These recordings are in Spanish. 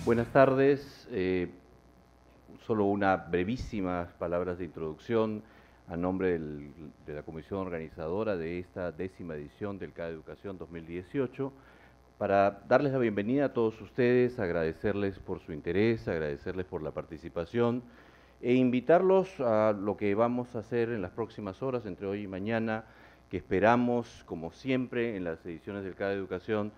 Buenas tardes. Solo unas brevísimas palabras de introducción a nombre de la comisión organizadora de esta 10ª edición del CADE Educación 2018, para darles la bienvenida a todos ustedes, agradecerles por su interés, agradecerles por la participación e invitarlos a lo que vamos a hacer en las próximas horas, entre hoy y mañana, que esperamos, como siempre en las ediciones del CADE Educación,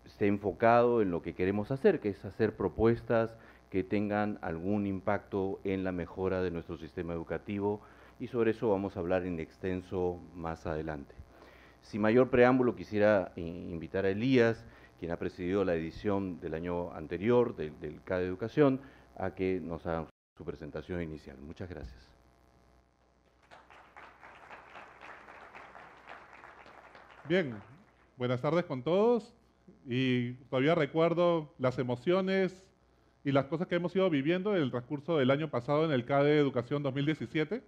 esté enfocado en lo que queremos hacer, que es hacer propuestas que tengan algún impacto en la mejora de nuestro sistema educativo, y sobre eso vamos a hablar en extenso más adelante. Sin mayor preámbulo, quisiera invitar a Elías, quien ha presidido la edición del año anterior del CADE Educación, a que nos haga su presentación inicial. Muchas gracias. Bien, buenas tardes con todos. Y todavía recuerdo las emociones y las cosas que hemos ido viviendo en el transcurso del año pasado en el CADE Educación 2017,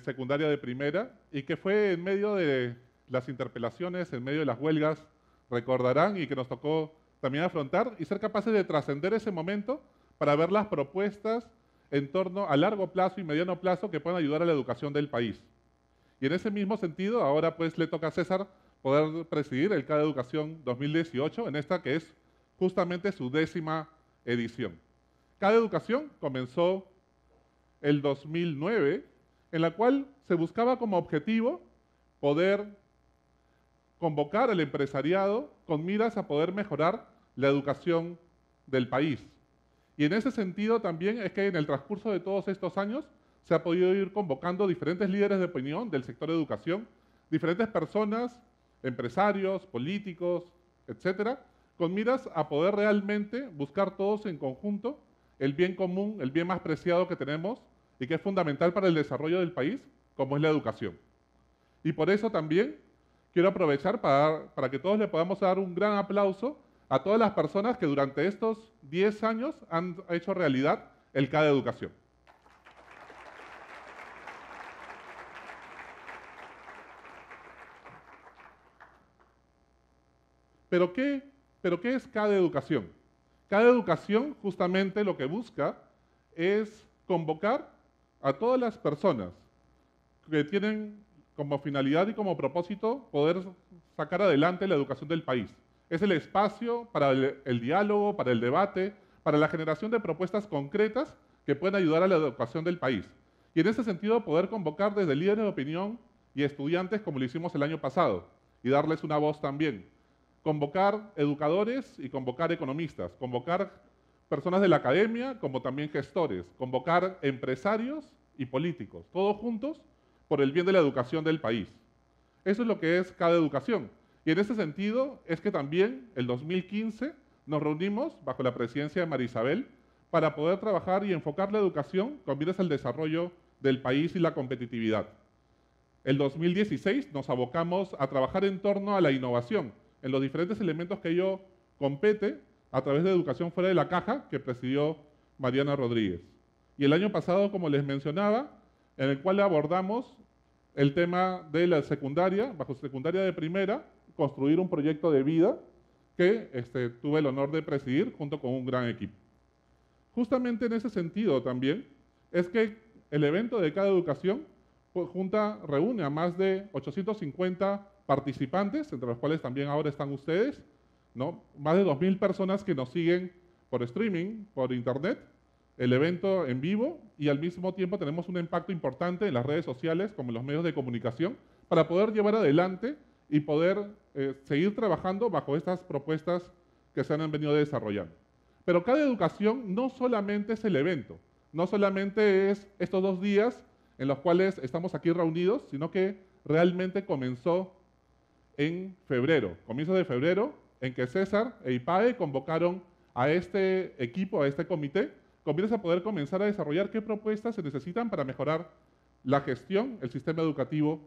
secundaria de primera, y que fue en medio de las interpelaciones, en medio de las huelgas, recordarán, y que nos tocó también afrontar y ser capaces de trascender ese momento para ver las propuestas en torno a largo plazo y mediano plazo que puedan ayudar a la educación del país. Y en ese mismo sentido, ahora pues le toca a César poder presidir el CADE Educación 2018, en esta que es justamente su 10ª edición. CADE Educación comenzó el 2009, en la cual se buscaba como objetivo poder convocar al empresariado con miras a poder mejorar la educación del país. Y en ese sentido también es que en el transcurso de todos estos años se ha podido ir convocando diferentes líderes de opinión del sector de educación, diferentes personas, empresarios, políticos, etcétera, con miras a poder realmente buscar todos en conjunto el bien común, el bien más preciado que tenemos y que es fundamental para el desarrollo del país, como es la educación. Y por eso también quiero aprovechar para que todos le podamos dar un gran aplauso a todas las personas que durante estos 10 años han hecho realidad el CADE Educación. ¿Pero qué es CADE Educación? CADE Educación justamente lo que busca es convocar a todas las personas que tienen como finalidad y como propósito poder sacar adelante la educación del país. Es el espacio para el diálogo, para el debate, para la generación de propuestas concretas que pueden ayudar a la educación del país. Y en ese sentido poder convocar desde líderes de opinión y estudiantes como lo hicimos el año pasado y darles una voz también. Convocar educadores y convocar economistas, convocar personas de la academia como también gestores, convocar empresarios y políticos, todos juntos por el bien de la educación del país. Eso es lo que es CADE Educación. Y en ese sentido es que también el 2015 nos reunimos bajo la presidencia de María Isabel para poder trabajar y enfocar la educación con miras al desarrollo del país y la competitividad. El 2016 nos abocamos a trabajar en torno a la innovación, en los diferentes elementos que ello compete a través de Educación Fuera de la Caja, que presidió Mariana Rodríguez. Y el año pasado, como les mencionaba, en el cual abordamos el tema de la secundaria, bajo secundaria de primera, construir un proyecto de vida que tuve el honor de presidir junto con un gran equipo. Justamente en ese sentido también es que el evento de CADE Educación reúne a más de 850 participantes, entre los cuales también ahora están ustedes, ¿no? Más de 2.000 personas que nos siguen por streaming, por internet, el evento en vivo, y al mismo tiempo tenemos un impacto importante en las redes sociales, como en los medios de comunicación, para poder llevar adelante y poder seguir trabajando bajo estas propuestas que se han venido desarrollando. Pero CADE Educación no solamente es el evento, no solamente es estos 2 días en los cuales estamos aquí reunidos, sino que realmente comenzó en febrero, comienzo de febrero, en que César e IPAE convocaron a este equipo, a este comité, con miras a poder comenzar a desarrollar qué propuestas se necesitan para mejorar la gestión, el sistema educativo,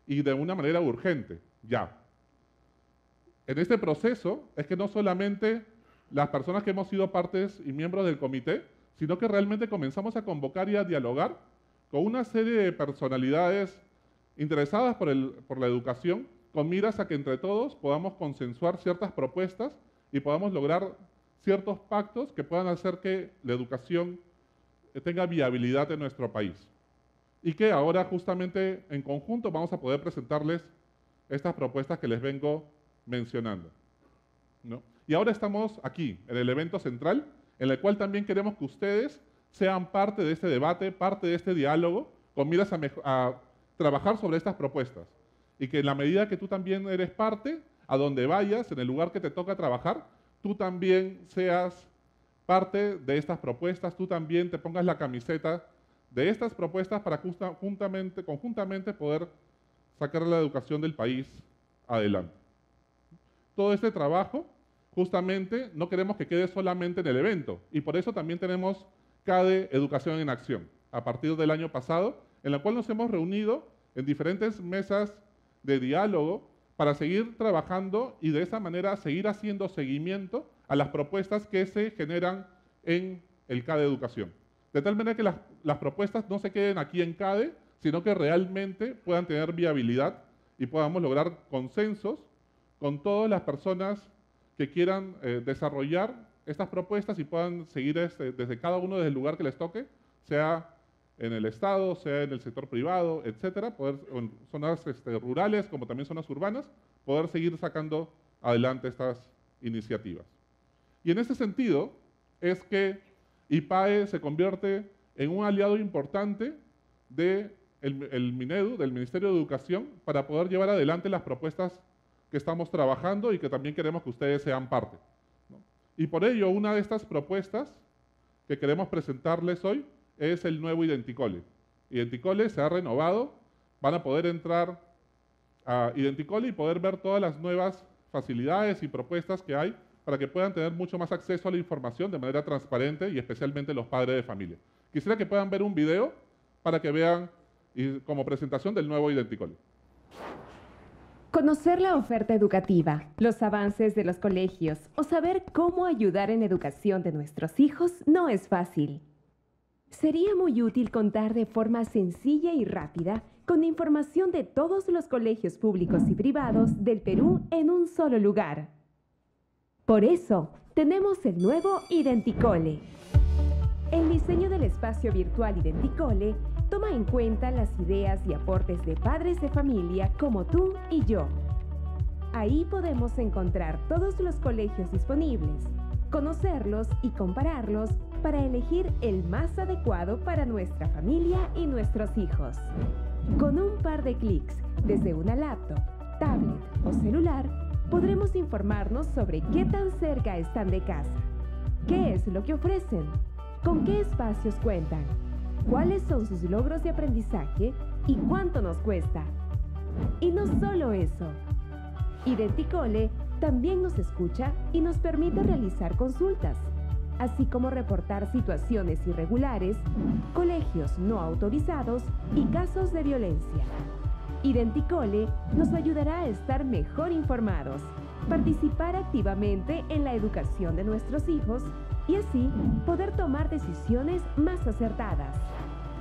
y de una manera urgente, ya. En este proceso es que no solamente las personas que hemos sido partes y miembros del comité, sino que realmente comenzamos a convocar y a dialogar con una serie de personalidades interesadas por la educación, con miras a que entre todos podamos consensuar ciertas propuestas y podamos lograr ciertos pactos que puedan hacer que la educación tenga viabilidad en nuestro país. Y que ahora justamente en conjunto vamos a poder presentarles estas propuestas que les vengo mencionando, ¿no? Y ahora estamos aquí, en el evento central, en el cual también queremos que ustedes sean parte de este debate, parte de este diálogo, con miras a trabajar sobre estas propuestas. Y que en la medida que tú también eres parte, a donde vayas, en el lugar que te toca trabajar, tú también seas parte de estas propuestas, tú también te pongas la camiseta de estas propuestas para conjuntamente poder sacar la educación del país adelante. Todo este trabajo, justamente, no queremos que quede solamente en el evento, y por eso también tenemos CADE Educación en Acción, a partir del año pasado, en la cual nos hemos reunido en diferentes mesas de diálogo para seguir trabajando y de esa manera seguir haciendo seguimiento a las propuestas que se generan en el CADE Educación. De tal manera que las propuestas no se queden aquí en CADE, sino que realmente puedan tener viabilidad y podamos lograr consensos con todas las personas que quieran desarrollar estas propuestas y puedan seguir desde cada uno desde el lugar que les toque, sea en el Estado, sea en el sector privado, etcétera, en zonas rurales como también zonas urbanas, poder seguir sacando adelante estas iniciativas. Y en ese sentido es que IPAE se convierte en un aliado importante del Minedu, del Ministerio de Educación, para poder llevar adelante las propuestas que estamos trabajando y que también queremos que ustedes sean parte, ¿no? Y por ello, una de estas propuestas que queremos presentarles hoy es el nuevo Identicole. Identicole se ha renovado, van a poder entrar a Identicole y poder ver todas las nuevas facilidades y propuestas que hay para que puedan tener mucho más acceso a la información de manera transparente y especialmente los padres de familia. Quisiera que puedan ver un video para que vean como presentación del nuevo Identicole. Conocer la oferta educativa, los avances de los colegios o saber cómo ayudar en educación de nuestros hijos no es fácil. Sería muy útil contar de forma sencilla y rápida con información de todos los colegios públicos y privados del Perú en un solo lugar. Por eso, tenemos el nuevo Identicole. El diseño del espacio virtual Identicole toma en cuenta las ideas y aportes de padres de familia como tú y yo. Ahí podemos encontrar todos los colegios disponibles, conocerlos y compararlos para elegir el más adecuado para nuestra familia y nuestros hijos. Con un par de clics, desde una laptop, tablet o celular, podremos informarnos sobre qué tan cerca están de casa, qué es lo que ofrecen, con qué espacios cuentan, cuáles son sus logros de aprendizaje y cuánto nos cuesta. Y no solo eso, Identicole también nos escucha y nos permite realizar consultas, así como reportar situaciones irregulares, colegios no autorizados y casos de violencia. Identicole nos ayudará a estar mejor informados, participar activamente en la educación de nuestros hijos y así poder tomar decisiones más acertadas.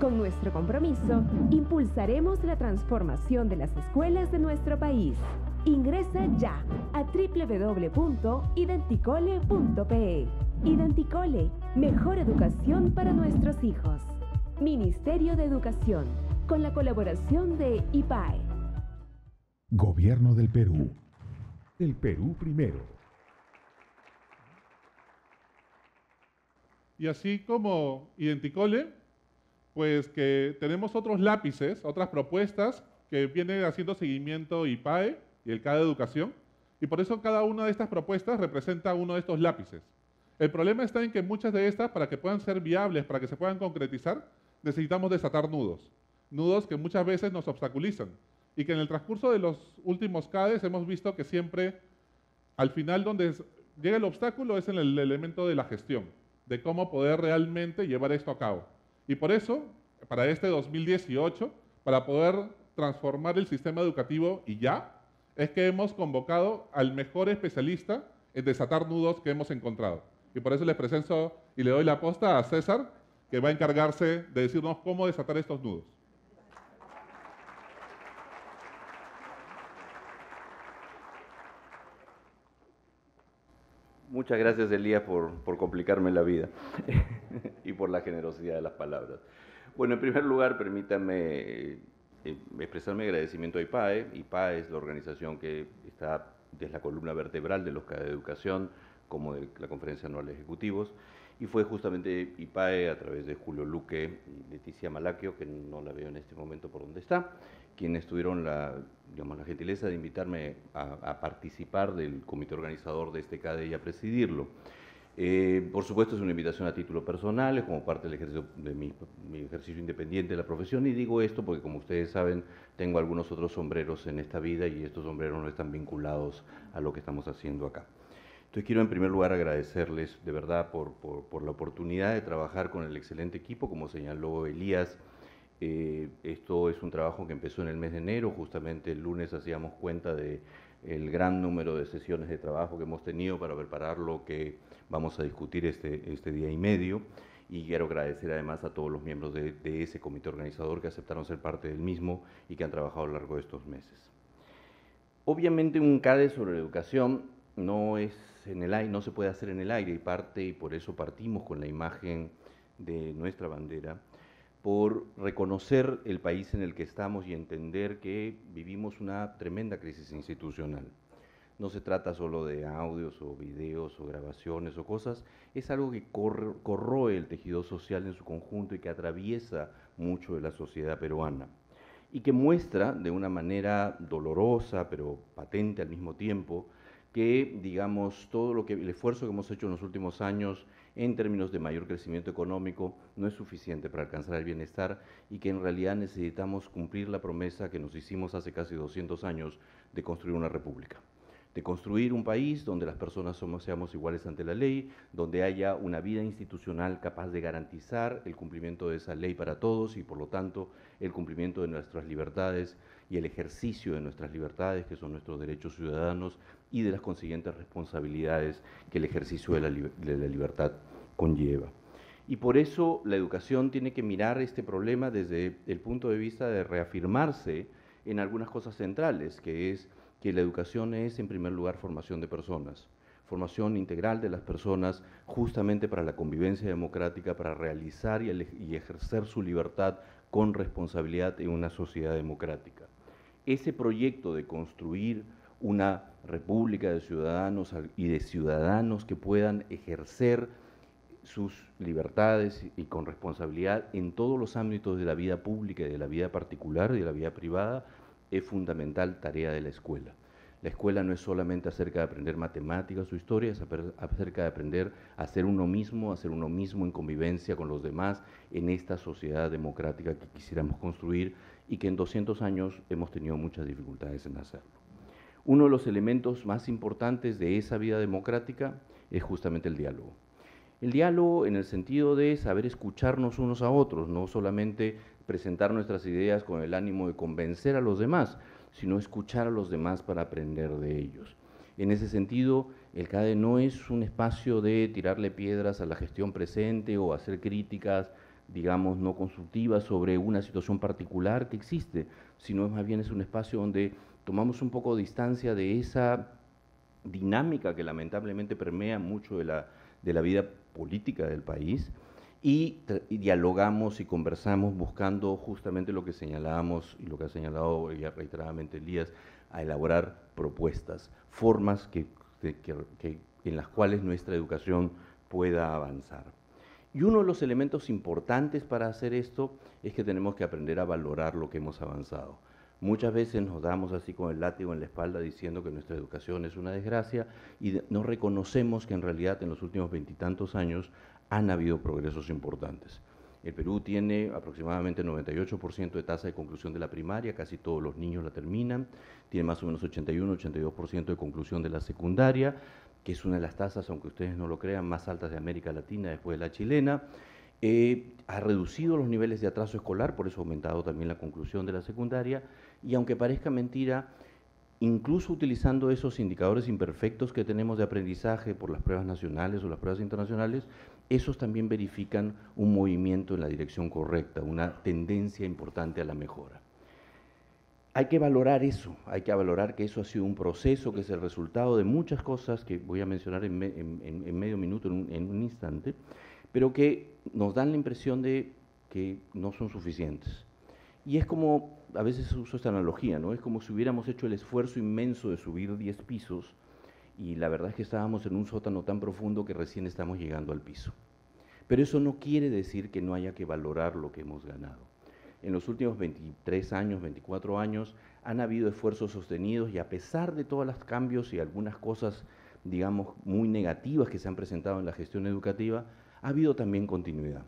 Con nuestro compromiso, impulsaremos la transformación de las escuelas de nuestro país. Ingresa ya a www.identicole.pe. Identicole, mejor educación para nuestros hijos. Ministerio de Educación, con la colaboración de IPAE. Gobierno del Perú. El Perú primero. Y así como Identicole, pues que tenemos otros lápices, otras propuestas que vienen haciendo seguimiento IPAE y el CADE Educación, y por eso cada una de estas propuestas representa uno de estos lápices. El problema está en que muchas de estas, para que puedan ser viables, para que se puedan concretizar, necesitamos desatar nudos. Nudos que muchas veces nos obstaculizan y que en el transcurso de los últimos CADEs hemos visto que siempre, al final, donde llega el obstáculo es en el elemento de la gestión, de cómo poder realmente llevar esto a cabo. Y por eso, para este 2018, para poder transformar el sistema educativo y ya, es que hemos convocado al mejor especialista en desatar nudos que hemos encontrado. Y por eso les presento y le doy la posta a César, que va a encargarse de decirnos cómo desatar estos nudos. Muchas gracias, Elías, por complicarme la vida y por la generosidad de las palabras. Bueno, en primer lugar, permítanme expresar mi agradecimiento a IPAE. IPAE es la organización que está desde la columna vertebral de los CADE de Educación, como de la Conferencia Anual de Ejecutivos, y fue justamente IPAE, a través de Julio Luque y Leticia Malaquio, que no la veo en este momento por donde está, quienes tuvieron la gentileza de invitarme a participar del comité organizador de este CADE y a presidirlo. Por supuesto, es una invitación a título personal, es como parte del ejercicio de mi ejercicio independiente de la profesión, y digo esto porque, como ustedes saben, tengo algunos otros sombreros en esta vida y estos sombreros no están vinculados a lo que estamos haciendo acá. Entonces, quiero en primer lugar agradecerles de verdad por la oportunidad de trabajar con el excelente equipo, como señaló Elías. Esto es un trabajo que empezó en el mes de enero, justamente el lunes hacíamos cuenta del gran número de sesiones de trabajo que hemos tenido para preparar lo que vamos a discutir este día y medio, y quiero agradecer además a todos los miembros de ese comité organizador que aceptaron ser parte del mismo y que han trabajado a lo largo de estos meses. Obviamente un CADE sobre educación no es en el aire, no se puede hacer en el aire, y por eso partimos con la imagen de nuestra bandera, por reconocer el país en el que estamos y entender que vivimos una tremenda crisis institucional. No se trata solo de audios o videos o grabaciones o cosas, es algo que corroe el tejido social en su conjunto y que atraviesa mucho de la sociedad peruana, y que muestra de una manera dolorosa pero patente al mismo tiempo que, digamos, el esfuerzo que hemos hecho en los últimos años en términos de mayor crecimiento económico no es suficiente para alcanzar el bienestar, y que en realidad necesitamos cumplir la promesa que nos hicimos hace casi 200 años de construir una república, de construir un país donde las personas seamos iguales ante la ley, donde haya una vida institucional capaz de garantizar el cumplimiento de esa ley para todos y, por lo tanto, el cumplimiento de nuestras libertades y el ejercicio de nuestras libertades, que son nuestros derechos ciudadanos, y de las consiguientes responsabilidades que el ejercicio de la libertad conlleva. Y por eso la educación tiene que mirar este problema desde el punto de vista de reafirmarse en algunas cosas centrales, que es que la educación es, en primer lugar, formación de personas, formación integral de las personas, justamente para la convivencia democrática, para realizar y ejercer su libertad con responsabilidad en una sociedad democrática. Ese proyecto de construir una república de ciudadanos y de ciudadanos que puedan ejercer sus libertades y con responsabilidad en todos los ámbitos de la vida pública y de la vida particular y de la vida privada, es fundamental tarea de la escuela. La escuela no es solamente acerca de aprender matemáticas o historia, es acerca de aprender a ser uno mismo en convivencia con los demás en esta sociedad democrática que quisiéramos construir y que en 200 años hemos tenido muchas dificultades en hacerlo. Uno de los elementos más importantes de esa vida democrática es justamente el diálogo. El diálogo en el sentido de saber escucharnos unos a otros, no solamente presentar nuestras ideas con el ánimo de convencer a los demás, sino escuchar a los demás para aprender de ellos. En ese sentido, el CADE no es un espacio de tirarle piedras a la gestión presente o hacer críticas, digamos, no constructivas sobre una situación particular que existe, sino más bien es un espacio donde tomamos un poco de distancia de esa dinámica que lamentablemente permea mucho de la vida política del país, y dialogamos y conversamos buscando justamente lo que señalábamos y lo que ha señalado ya reiteradamente Elías, a elaborar propuestas, formas en las cuales nuestra educación pueda avanzar. Y uno de los elementos importantes para hacer esto es que tenemos que aprender a valorar lo que hemos avanzado. Muchas veces nos damos así con el látigo en la espalda diciendo que nuestra educación es una desgracia y no reconocemos que en realidad en los últimos 20 y tantos años han habido progresos importantes. El Perú tiene aproximadamente 98% de tasa de conclusión de la primaria, casi todos los niños la terminan, tiene más o menos 81-82% de conclusión de la secundaria, que es una de las tasas, aunque ustedes no lo crean, más altas de América Latina después de la chilena. Ha reducido los niveles de atraso escolar, por eso ha aumentado también la conclusión de la secundaria, y aunque parezca mentira, incluso utilizando esos indicadores imperfectos que tenemos de aprendizaje por las pruebas nacionales o las pruebas internacionales, esos también verifican un movimiento en la dirección correcta, una tendencia importante a la mejora. hay que valorar eso, hay que valorar que eso ha sido un proceso, que es el resultado de muchas cosas que voy a mencionar en medio minuto, en un instante, pero que nos dan la impresión de que no son suficientes. Y es como, a veces uso esta analogía, ¿no? Es como si hubiéramos hecho el esfuerzo inmenso de subir 10 pisos y la verdad es que estábamos en un sótano tan profundo que recién estamos llegando al piso. Pero eso no quiere decir que no haya que valorar lo que hemos ganado. En los últimos 23 años, 24 años, han habido esfuerzos sostenidos y a pesar de todos los cambios y algunas cosas, digamos, muy negativas que se han presentado en la gestión educativa, ha habido también continuidad.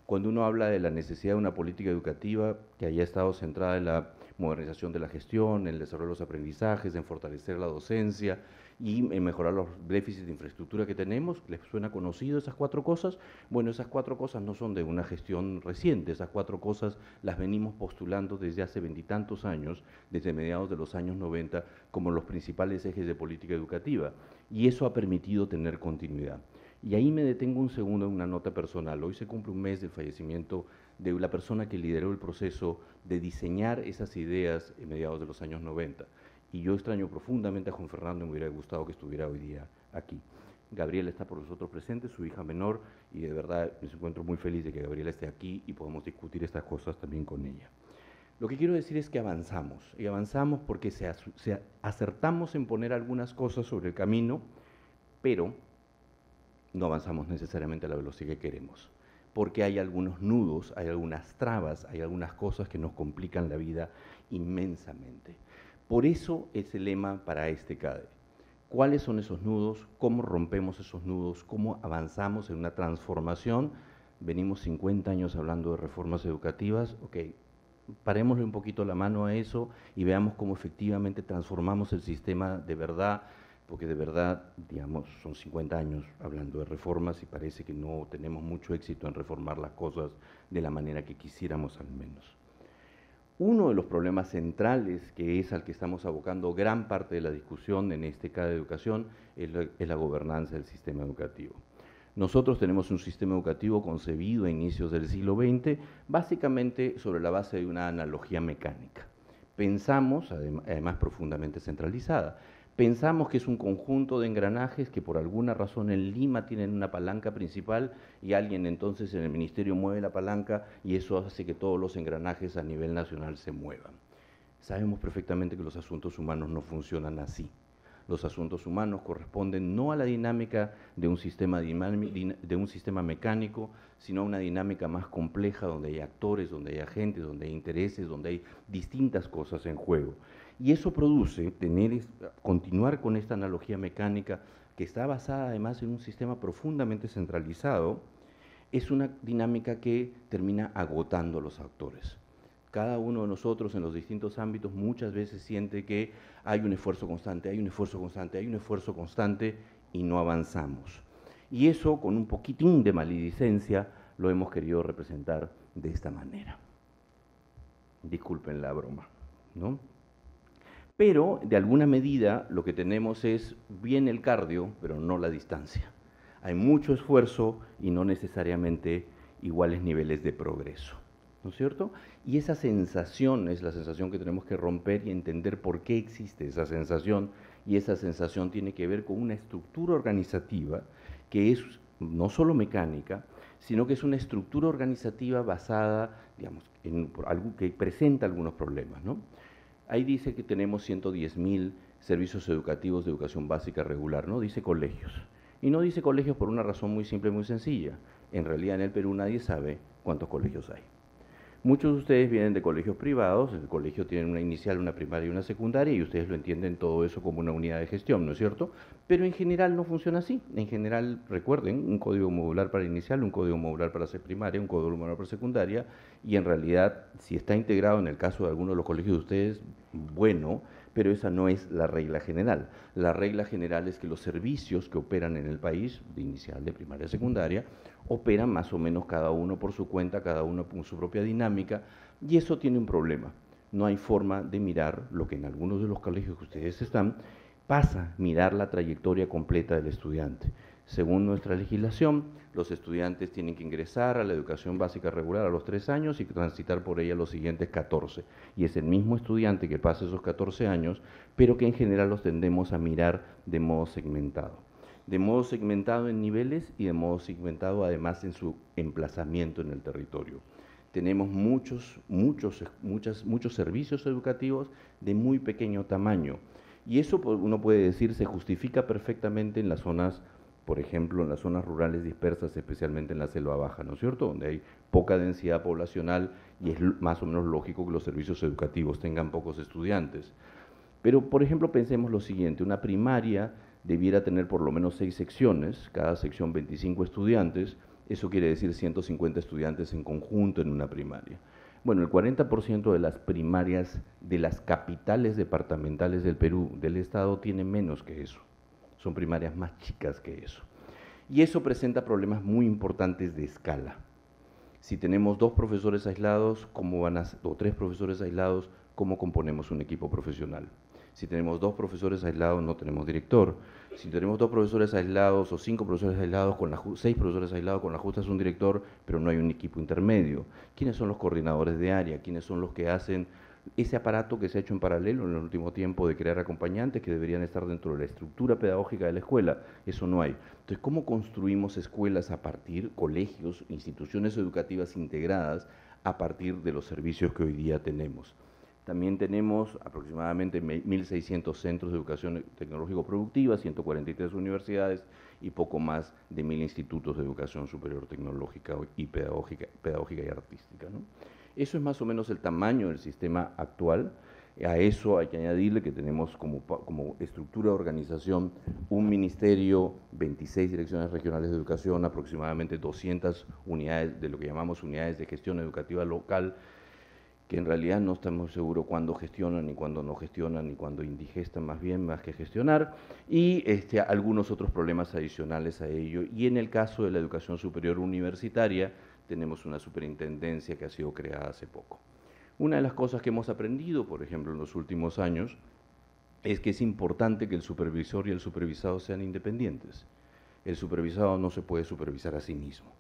Cuando uno habla de la necesidad de una política educativa que haya estado centrada en la modernización de la gestión, en el desarrollo de los aprendizajes, en fortalecer la docencia y en mejorar los déficits de infraestructura que tenemos, ¿les suena conocido esas 4 cosas? Bueno, esas 4 cosas no son de una gestión reciente, esas 4 cosas las venimos postulando desde hace 20 y tantos años, desde mediados de los años 90, como los principales ejes de política educativa, y eso ha permitido tener continuidad. Y ahí me detengo un segundo en una nota personal. Hoy se cumple un mes del fallecimiento de la persona que lideró el proceso de diseñar esas ideas en mediados de los años 90. Y yo extraño profundamente a Juan Fernando y me hubiera gustado que estuviera hoy día aquí. Gabriela está por nosotros presente, su hija menor, y de verdad me encuentro muy feliz de que Gabriela esté aquí y podamos discutir estas cosas también con ella. Lo que quiero decir es que avanzamos, y avanzamos porque acertamos en poner algunas cosas sobre el camino, pero no avanzamos necesariamente a la velocidad que queremos, porque hay algunos nudos, hay algunas trabas, hay algunas cosas que nos complican la vida inmensamente. Por eso es el lema para este CADE. ¿Cuáles son esos nudos? ¿Cómo rompemos esos nudos? ¿Cómo avanzamos en una transformación? Venimos 50 años hablando de reformas educativas, ok, parémosle un poquito la mano a eso y veamos cómo efectivamente transformamos el sistema de verdad, porque de verdad, digamos, son 50 años hablando de reformas y parece que no tenemos mucho éxito en reformar las cosas de la manera que quisiéramos al menos. Uno de los problemas centrales, que es al que estamos abocando gran parte de la discusión en este CADE de educación, es la gobernanza del sistema educativo. Nosotros tenemos un sistema educativo concebido a inicios del siglo XX, básicamente sobre la base de una analogía mecánica. Pensamos, además profundamente centralizada, pensamos que es un conjunto de engranajes que por alguna razón en Lima tienen una palanca principal y alguien entonces en el ministerio mueve la palanca y eso hace que todos los engranajes a nivel nacional se muevan. Sabemos perfectamente que los asuntos humanos no funcionan así. Los asuntos humanos corresponden no a la dinámica de un sistema mecánico, sino a una dinámica más compleja donde hay actores, donde hay agentes, donde hay intereses, donde hay distintas cosas en juego. Y eso produce continuar con esta analogía mecánica que está basada además en un sistema profundamente centralizado, es una dinámica que termina agotando a los actores. Cada uno de nosotros en los distintos ámbitos muchas veces siente que hay un esfuerzo constante, hay un esfuerzo constante, hay un esfuerzo constante y no avanzamos. Y eso, con un poquitín de maledicencia, lo hemos querido representar de esta manera. Disculpen la broma, ¿no? Pero, de alguna medida, lo que tenemos es bien el cardio, pero no la distancia. Hay mucho esfuerzo y no necesariamente iguales niveles de progreso, ¿no es cierto? Y esa sensación es la sensación que tenemos que romper y entender por qué existe esa sensación, y esa sensación tiene que ver con una estructura organizativa que es no solo mecánica, sino que es una estructura organizativa basada, digamos, en algo que presenta algunos problemas, ¿no? Ahí dice que tenemos 110.000 servicios educativos de educación básica regular, no dice colegios. Y no dice colegios por una razón muy simple, muy sencilla. En realidad en el Perú nadie sabe cuántos colegios hay. Muchos de ustedes vienen de colegios privados, el colegio tiene una inicial, una primaria y una secundaria, y ustedes lo entienden todo eso como una unidad de gestión, ¿no es cierto? Pero en general no funciona así. En general, recuerden, un código modular para inicial, un código modular para primaria, un código modular para secundaria, y en realidad, si está integrado en el caso de alguno de los colegios de ustedes, bueno, pero esa no es la regla general. La regla general es que los servicios que operan en el país, de inicial, de primaria, secundaria, operan más o menos cada uno por su cuenta, cada uno con su propia dinámica, y eso tiene un problema. No hay forma de mirar lo que en algunos de los colegios que ustedes están pasa, mirar la trayectoria completa del estudiante. Según nuestra legislación, los estudiantes tienen que ingresar a la educación básica regular a los 3 años y transitar por ella los siguientes 14. Y es el mismo estudiante que pasa esos 14 años, pero que en general los tendemos a mirar de modo segmentado. De modo segmentado en niveles y de modo segmentado además en su emplazamiento en el territorio. Tenemos muchos servicios educativos de muy pequeño tamaño. Y eso uno puede decir se justifica perfectamente en las zonas, por ejemplo, en las zonas rurales dispersas, especialmente en la selva baja, ¿no es cierto?, donde hay poca densidad poblacional y es más o menos lógico que los servicios educativos tengan pocos estudiantes. Pero, por ejemplo, pensemos lo siguiente, una primaria debiera tener por lo menos 6 secciones, cada sección 25 estudiantes, eso quiere decir 150 estudiantes en conjunto en una primaria. Bueno, el 40% de las primarias de las capitales departamentales del Perú, del Estado, tienen menos que eso. Son primarias más chicas que eso. Y eso presenta problemas muy importantes de escala. Si tenemos 2 profesores aislados, o 3 profesores aislados, ¿cómo componemos un equipo profesional? Si tenemos 2 profesores aislados, no tenemos director. Si tenemos 2 profesores aislados o 5 profesores aislados, 6 profesores aislados, con la justa es un director, pero no hay un equipo intermedio. ¿Quiénes son los coordinadores de área? ¿Quiénes son los que hacen ese aparato que se ha hecho en paralelo en el último tiempo de crear acompañantes que deberían estar dentro de la estructura pedagógica de la escuela? Eso no hay. Entonces, ¿cómo construimos escuelas a partir, colegios, instituciones educativas integradas a partir de los servicios que hoy día tenemos? También tenemos aproximadamente 1.600 centros de educación tecnológico-productiva, 143 universidades y poco más de 1.000 institutos de educación superior tecnológica y pedagógica y artística, ¿no? Eso es más o menos el tamaño del sistema actual. A eso hay que añadirle que tenemos como estructura de organización un ministerio, 26 direcciones regionales de educación, aproximadamente 200 unidades de lo que llamamos unidades de gestión educativa local, que en realidad no estamos seguros cuándo gestionan y cuándo no gestionan y cuándo indigestan más que gestionar, y algunos otros problemas adicionales a ello. Y en el caso de la educación superior universitaria, tenemos una superintendencia que ha sido creada hace poco. Una de las cosas que hemos aprendido, por ejemplo, en los últimos años, es que es importante que el supervisor y el supervisado sean independientes. El supervisado no se puede supervisar a sí mismo.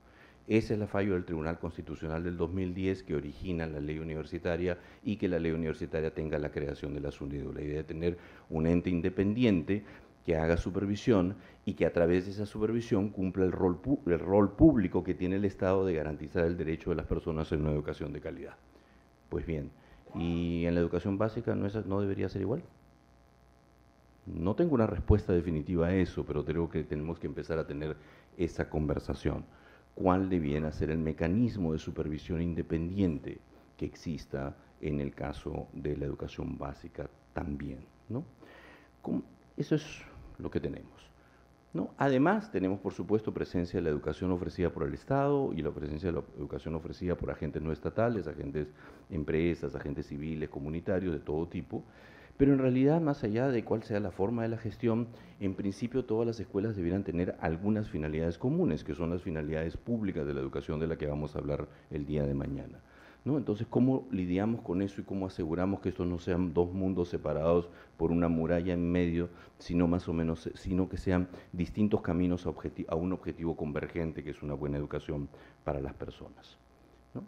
Ese es el fallo del Tribunal Constitucional del 2010 que origina la ley universitaria y que la ley universitaria tenga la creación de la SUNEDU. La idea de tener un ente independiente que haga supervisión y que a través de esa supervisión cumpla el rol público que tiene el Estado de garantizar el derecho de las personas a una educación de calidad. Pues bien, ¿y en la educación básica no debería ser igual? No tengo una respuesta definitiva a eso, pero creo que tenemos que empezar a tener esa conversación. ¿Cuál debiera ser el mecanismo de supervisión independiente que exista en el caso de la educación básica también, ¿no? Eso es lo que tenemos, ¿no? Además, tenemos, por supuesto, presencia de la educación ofrecida por el Estado y la presencia de la educación ofrecida por agentes no estatales, empresas, agentes civiles, comunitarios, de todo tipo. Pero en realidad, más allá de cuál sea la forma de la gestión, en principio todas las escuelas debieran tener algunas finalidades comunes, que son las finalidades públicas de la educación de la que vamos a hablar el día de mañana, ¿no? Entonces, ¿cómo lidiamos con eso y cómo aseguramos que estos no sean 2 mundos separados por una muralla en medio, sino que sean distintos caminos a un objetivo convergente, que es una buena educación para las personas, ¿no?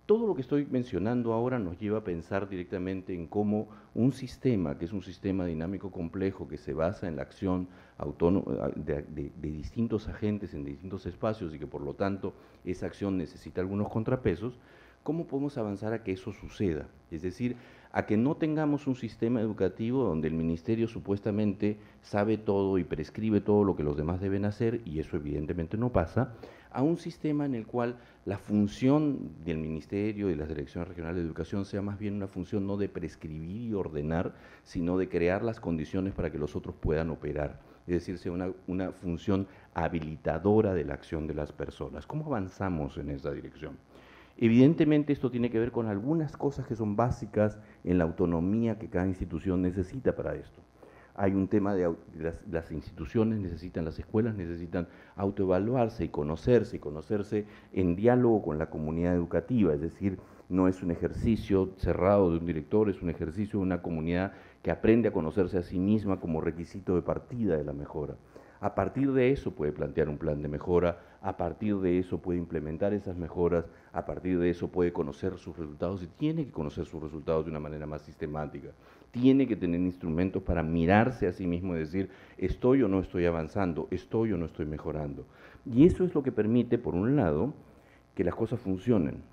Todo lo que estoy mencionando ahora nos lleva a pensar directamente en cómo un sistema, que es un sistema dinámico complejo que se basa en la acción autónoma de distintos agentes en distintos espacios y que por lo tanto esa acción necesita algunos contrapesos, ¿cómo podemos avanzar a que eso suceda? Es decir, a que no tengamos un sistema educativo donde el ministerio supuestamente sabe todo y prescribe todo lo que los demás deben hacer, y eso evidentemente no pasa, a un sistema en el cual la función del ministerio y de las direcciones regionales de educación sea más bien una función no de prescribir y ordenar, sino de crear las condiciones para que los otros puedan operar. Es decir, sea una función habilitadora de la acción de las personas. ¿Cómo avanzamos en esa dirección? Evidentemente esto tiene que ver con algunas cosas que son básicas en la autonomía que cada institución necesita para esto. Hay un tema de las instituciones las escuelas necesitan autoevaluarse y conocerse en diálogo con la comunidad educativa, es decir, no es un ejercicio cerrado de un director, es un ejercicio de una comunidad que aprende a conocerse a sí misma como requisito de partida de la mejora. A partir de eso puede plantear un plan de mejora, a partir de eso puede implementar esas mejoras, a partir de eso puede conocer sus resultados y tiene que conocer sus resultados de una manera más sistemática. Tiene que tener instrumentos para mirarse a sí mismo y decir, estoy o no estoy avanzando, estoy o no estoy mejorando. Y eso es lo que permite, por un lado, que las cosas funcionen.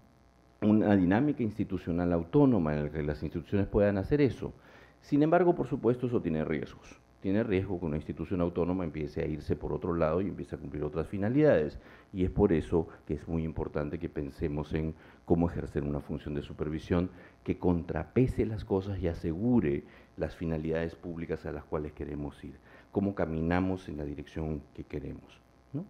Una dinámica institucional autónoma en la que las instituciones puedan hacer eso. Sin embargo, por supuesto, eso tiene riesgos. Tiene riesgo que una institución autónoma empiece a irse por otro lado y empiece a cumplir otras finalidades. Y es por eso que es muy importante que pensemos en cómo ejercer una función de supervisión que contrapese las cosas y asegure las finalidades públicas a las cuales queremos ir. Cómo caminamos en la dirección que queremos, ¿no?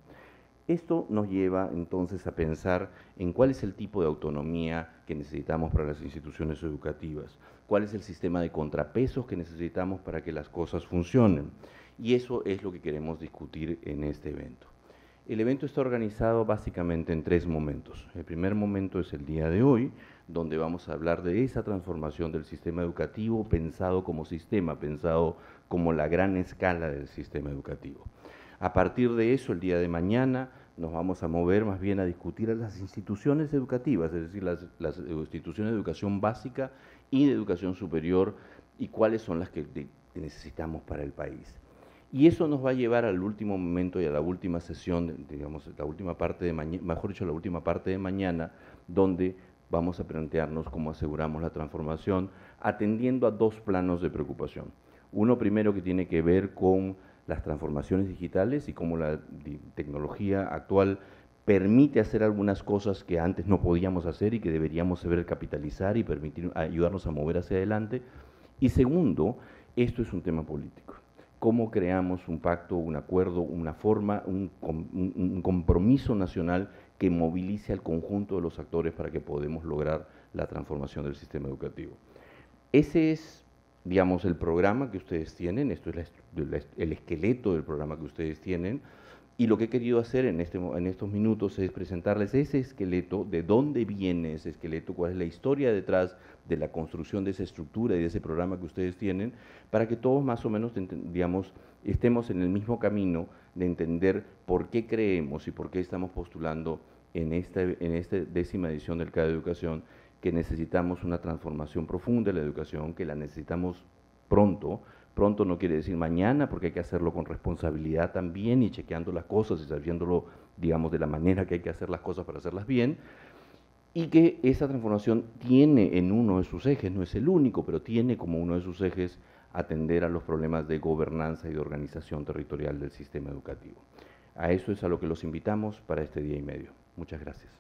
Esto nos lleva entonces a pensar en cuál es el tipo de autonomía que necesitamos para las instituciones educativas, cuál es el sistema de contrapesos que necesitamos para que las cosas funcionen. Y eso es lo que queremos discutir en este evento. El evento está organizado básicamente en 3 momentos. El primer momento es el día de hoy, donde vamos a hablar de esa transformación del sistema educativo pensado como sistema, pensado como la gran escala del sistema educativo. A partir de eso, el día de mañana, nos vamos a mover más bien a discutir a las instituciones educativas, es decir, las instituciones de educación básica y de educación superior, y cuáles son las que necesitamos para el país. Y eso nos va a llevar al último momento y a la última sesión, digamos, la última parte de mañana, mejor dicho, la última parte de mañana, donde vamos a plantearnos cómo aseguramos la transformación, atendiendo a 2 planos de preocupación. Uno primero que tiene que ver con las transformaciones digitales y cómo la tecnología actual permite hacer algunas cosas que antes no podíamos hacer y que deberíamos saber capitalizar y permitir ayudarnos a mover hacia adelante. Y segundo, esto es un tema político. Cómo creamos un pacto, un acuerdo, una forma, un compromiso nacional que movilice al conjunto de los actores para que podamos lograr la transformación del sistema educativo. Ese es, digamos, el programa que ustedes tienen, esto es el esqueleto del programa que ustedes tienen, y lo que he querido hacer en estos minutos es presentarles ese esqueleto, de dónde viene ese esqueleto, cuál es la historia detrás de la construcción de esa estructura y de ese programa que ustedes tienen, para que todos más o menos, digamos, estemos en el mismo camino de entender por qué creemos y por qué estamos postulando en esta 10ª edición del CADE Educación que necesitamos una transformación profunda de la educación, que la necesitamos pronto. Pronto no quiere decir mañana, porque hay que hacerlo con responsabilidad también y chequeando las cosas y sabiéndolo, digamos, de la manera que hay que hacer las cosas para hacerlas bien. Y que esa transformación tiene en uno de sus ejes, no es el único, pero tiene como uno de sus ejes atender a los problemas de gobernanza y de organización territorial del sistema educativo. A eso es a lo que los invitamos para este día y medio. Muchas gracias.